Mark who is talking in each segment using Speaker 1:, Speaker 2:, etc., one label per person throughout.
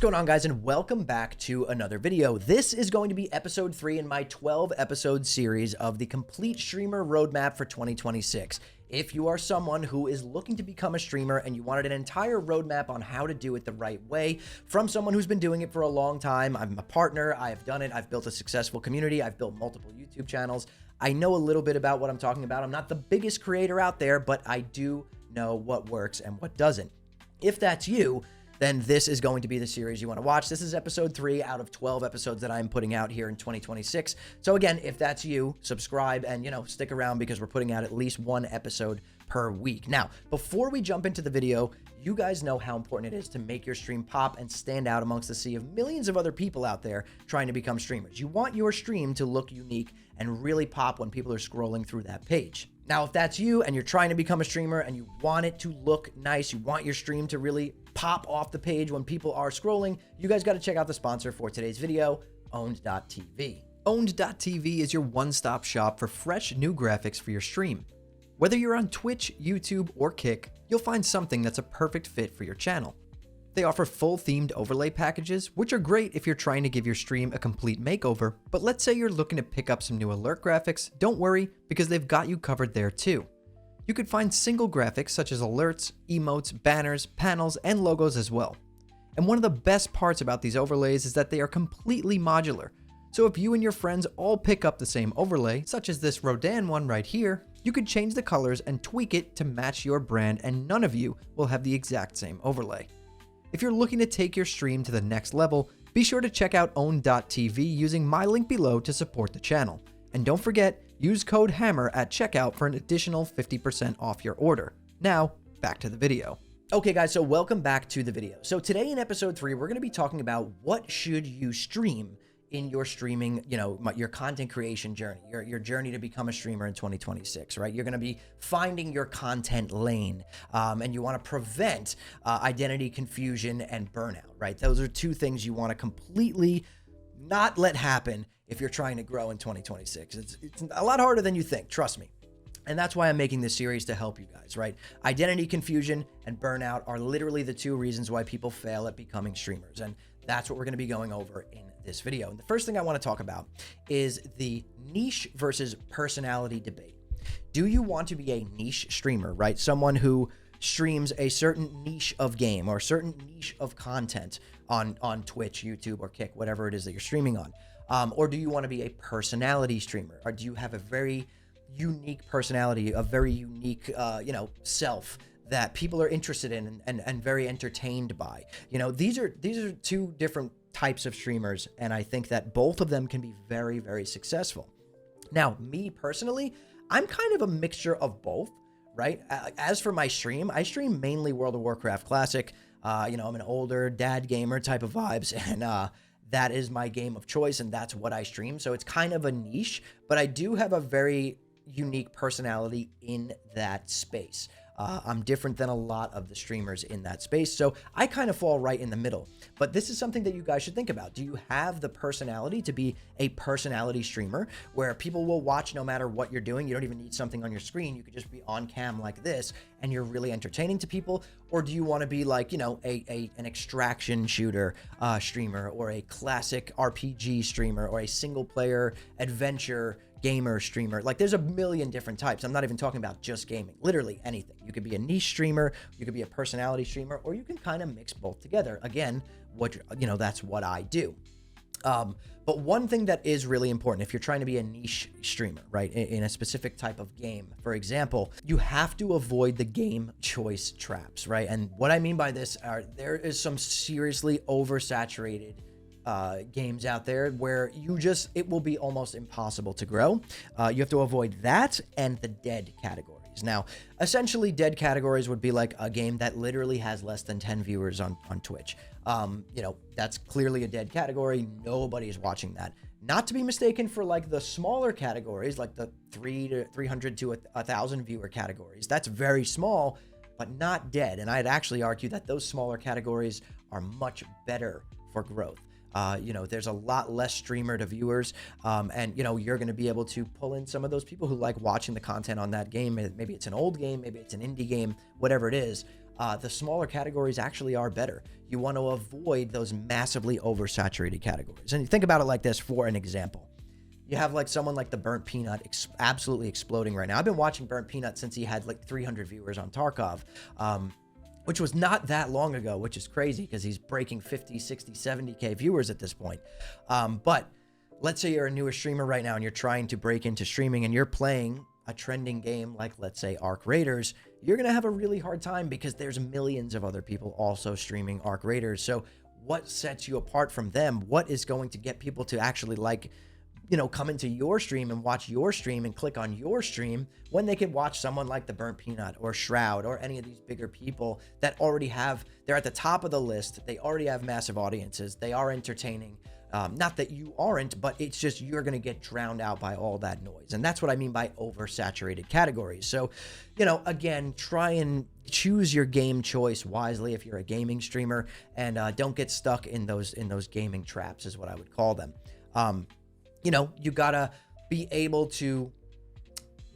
Speaker 1: What's going on, guys, and welcome back to another video. This is going to be episode 3 in my 12 episode series of the Complete Streamer Roadmap for 2026. If you are someone who is looking to become a streamer and you wanted an entire roadmap on how to do it the right way from someone who's been doing it for a long time, I'm a partner, I have done it, I've built a successful community, I've built multiple YouTube channels, I know a little bit about what I'm talking about. I'm not the biggest creator out there, but I do know what works and what doesn't. If that's you, then this is going to be the series you want to watch. This is episode 3 out of 12 episodes that I'm putting out here in 2026. So again, if that's you, subscribe and, stick around because we're putting out at least one episode per week. Now, before we jump into the video, you guys know how important it is to make your stream pop and stand out amongst the sea of millions of other people out there trying to become streamers. You want your stream to look unique and really pop when people are scrolling through that page. Now, if that's you and you're trying to become a streamer and you want it to look nice, you want your stream to really pop off the page when people are scrolling, you guys got to check out the sponsor for today's video, Owned.tv. Owned.tv is your one-stop shop for fresh new graphics for your stream. Whether you're on Twitch, YouTube, or Kick, you'll find something that's a perfect fit for your channel. They offer full themed overlay packages, which are great if you're trying to give your stream a complete makeover, but let's say you're looking to pick up some new alert graphics, don't worry, because they've got you covered there too. You could find single graphics such as alerts, emotes, banners, panels, and logos as well. And one of the best parts about these overlays is that they are completely modular. So if you and your friends all pick up the same overlay, such as this Rodan one right here, you could change the colors and tweak it to match your brand, and none of you will have the exact same overlay. If you're looking to take your stream to the next level, be sure to check out Own.tv using my link below to support the channel. And don't forget, use code HAMMER at checkout for an additional 50% off your order. Now, back to the video. Okay, guys, so welcome back to the video. So today in episode 3, we're going to be talking about what should you stream in your streaming, your content creation journey, your journey to become a streamer in 2026, right? You're going to be finding your content lane, and you want to prevent identity confusion and burnout, right? Those are two things you want to completely not let happen if you're trying to grow in 2026. It's a lot harder than you think, trust me. And that's why I'm making this series, to help you guys, right? Identity confusion and burnout are literally the two reasons why people fail at becoming streamers. And that's what we're going to be going over in this video. And the first thing I want to talk about is the niche versus personality debate. Do you want to be a niche streamer, right? Someone who streams a certain niche of game or a certain niche of content on Twitch, YouTube, or Kick, whatever it is that you're streaming on. Or do you want to be a personality streamer? Or do you have a very unique personality, a very unique, self that people are interested in and very entertained by? These are two different types of streamers, and I think that both of them can be very, very successful. Now, me personally, I'm kind of a mixture of both, right? As for my stream, I stream mainly World of Warcraft Classic. I'm an older dad gamer type of vibes, and that is my game of choice, and that's what I stream. So it's kind of a niche, but I do have a very unique personality in that space. I'm different than a lot of the streamers in that space, so I kind of fall right in the middle. But this is something that you guys should think about. Do you have the personality to be a personality streamer where people will watch no matter what you're doing? You don't even need something on your screen. You could just be on cam like this, and you're really entertaining to people. Or do you want to be like, an extraction shooter streamer, or a classic RPG streamer, or a single player adventure gamer streamer? Like, there's a million different types. I'm not even talking about just gaming, literally anything. You could be a niche streamer, you could be a personality streamer, or you can kind of mix both together. Again, that's what I do. But one thing that is really important if you're trying to be a niche streamer, right, in a specific type of game, for example, you have to avoid the game choice traps, right? And what I mean by this are, there is some seriously oversaturated games out there where it will be almost impossible to grow. You have to avoid that and the dead categories. Now, essentially, dead categories would be like a game that literally has less than 10 viewers on Twitch. That's clearly a dead category. Nobody's watching that. Not to be mistaken for like the smaller categories, like the 300 to 1,000 viewer categories. That's very small, but not dead. And I'd actually argue that those smaller categories are much better for growth. There's a lot less streamer to viewers, and you're going to be able to pull in some of those people who like watching the content on that game. Maybe it's an old game, maybe it's an indie game, whatever it is. the smaller categories actually are better. You want to avoid those massively oversaturated categories. And you think about it like this for an example. You have like someone like the Burnt Peanut absolutely exploding right now. I've been watching Burnt Peanut since he had like 300 viewers on Tarkov, which was not that long ago, which is crazy because he's breaking 50, 60, 70K viewers at this point. But let's say you're a newer streamer right now and you're trying to break into streaming and you're playing a trending game like, let's say, Arc Raiders. You're going to have a really hard time because there's millions of other people also streaming Arc Raiders. So what sets you apart from them? What is going to get people to actually like, you know, come into your stream and watch your stream and click on your stream when they could watch someone like the Burnt Peanut or Shroud or any of these bigger people that already have, they're at the top of the list. They already have massive audiences. They are entertaining. Not that you aren't, but it's just you're going to get drowned out by all that noise. And that's what I mean by oversaturated categories. So, you know, again, try and choose your game choice wisely if you're a gaming streamer, and don't get stuck in those gaming traps is what I would call them. You know, you gotta be able to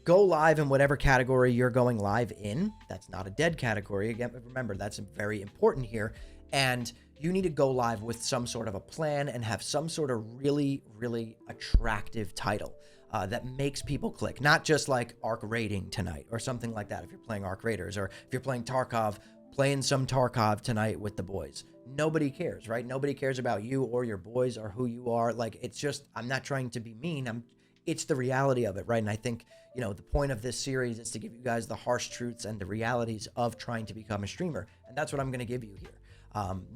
Speaker 1: go live in whatever category you're going live in. That's not a dead category. Again, remember, that's very important here. And you need to go live with some sort of a plan and have some sort of really, really attractive title that makes people click. Not just like Arc Raiding tonight or something like that if you're playing Arc Raiders, or if you're playing Tarkov, playing some Tarkov tonight with the boys. Nobody cares, right? Nobody cares about you or your boys or who you are. Like, it's just, I'm not trying to be mean. It's the reality of it, right? And I think, you know, the point of this series is to give you guys the harsh truths and the realities of trying to become a streamer. And that's what I'm going to give you here.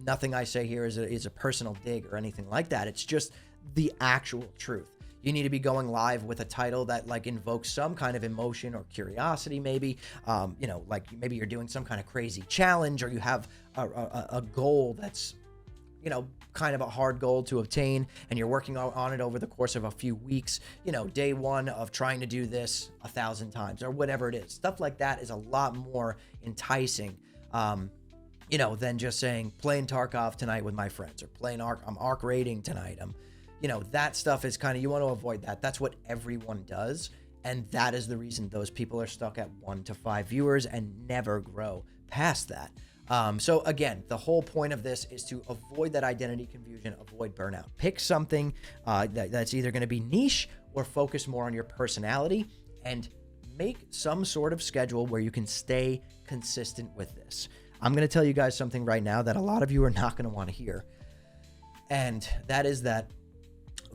Speaker 1: Nothing I say here is a personal dig or anything like that. It's just the actual truth. You need to be going live with a title that like invokes some kind of emotion or curiosity, maybe, you know, like maybe you're doing some kind of crazy challenge, or you have a goal that's, you know, kind of a hard goal to obtain, and you're working on it over the course of a few weeks, you know, day one of trying to do this 1,000 times or whatever it is. Stuff like that is a lot more enticing, you know, than just saying playing Tarkov tonight with my friends, or playing I'm Arc Raiding tonight. You know, that stuff is kind of, you want to avoid that. That's what everyone does. And that is the reason those people are stuck at 1 to 5 viewers and never grow past that. So again, the whole point of this is to avoid that identity confusion, avoid burnout. Pick something that's either going to be niche or focus more on your personality, and make some sort of schedule where you can stay consistent with this. I'm going to tell you guys something right now that a lot of you are not going to want to hear. And that is that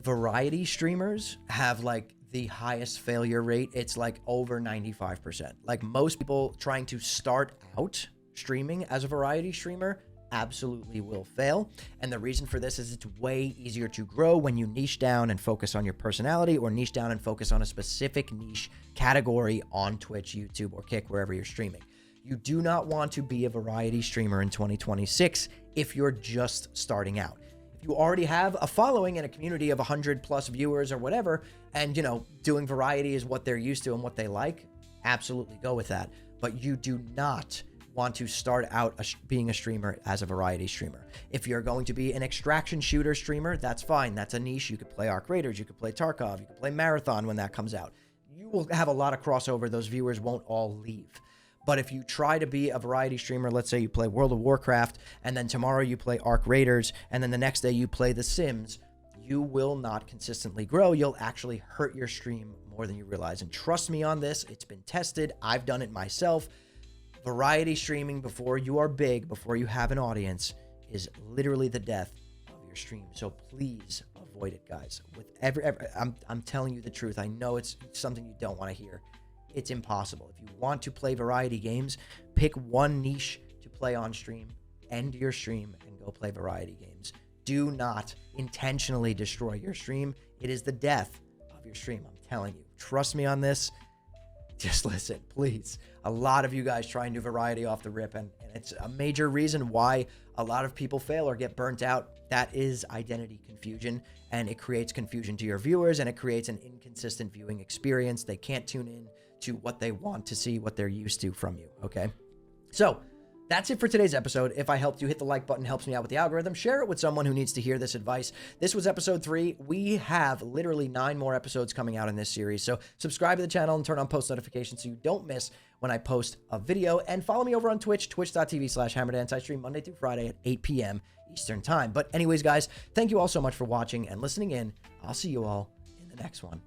Speaker 1: variety streamers have like the highest failure rate. It's like over 95%. Like, most people trying to start out streaming as a variety streamer absolutely will fail. And the reason for this is it's way easier to grow when you niche down and focus on your personality, or niche down and focus on a specific niche category on Twitch, YouTube, or Kick, wherever you're streaming. You do not want to be a variety streamer in 2026 if you're just starting out. You already have a following and a community of 100+ viewers or whatever, and, you know, doing variety is what they're used to and what they like, absolutely go with that. But you do not want to start out being a streamer as a variety streamer. If you're going to be an extraction shooter streamer, that's fine. That's a niche. You could play Arc Raiders, you could play Tarkov, you could play Marathon when that comes out. You will have a lot of crossover. Those viewers won't all leave. But if you try to be a variety streamer, let's say you play World of Warcraft, and then tomorrow you play Arc Raiders, and then the next day you play The Sims, you will not consistently grow. You'll actually hurt your stream more than you realize. And trust me on this, it's been tested. I've done it myself. Variety streaming before you are big, before you have an audience, is literally the death of your stream. So please avoid it, guys. With I'm telling you the truth. I know it's something you don't want to hear. It's impossible. If you want to play variety games, pick one niche to play on stream, end your stream, and go play variety games. Do not intentionally destroy your stream. It is the death of your stream. I'm telling you. Trust me on this. Just listen, please. A lot of you guys try and do variety off the rip, and it's a major reason why a lot of people fail or get burnt out. That is identity confusion, and it creates confusion to your viewers, and it creates an inconsistent viewing experience. They can't tune in to what they want to see, what they're used to from you, okay? So That's it for today's episode. If I helped you, hit the like button, helps me out with the algorithm. Share it with someone who needs to hear this advice. This was episode 3. We have literally 9 more episodes coming out in this series. So subscribe to the channel and turn on post notifications so you don't miss when I post a video. And follow me over on Twitch, twitch.tv/hammerdance. I stream Monday through Friday at 8 p.m. Eastern time. But anyways, guys, thank you all so much for watching and listening in. I'll see you all in the next one.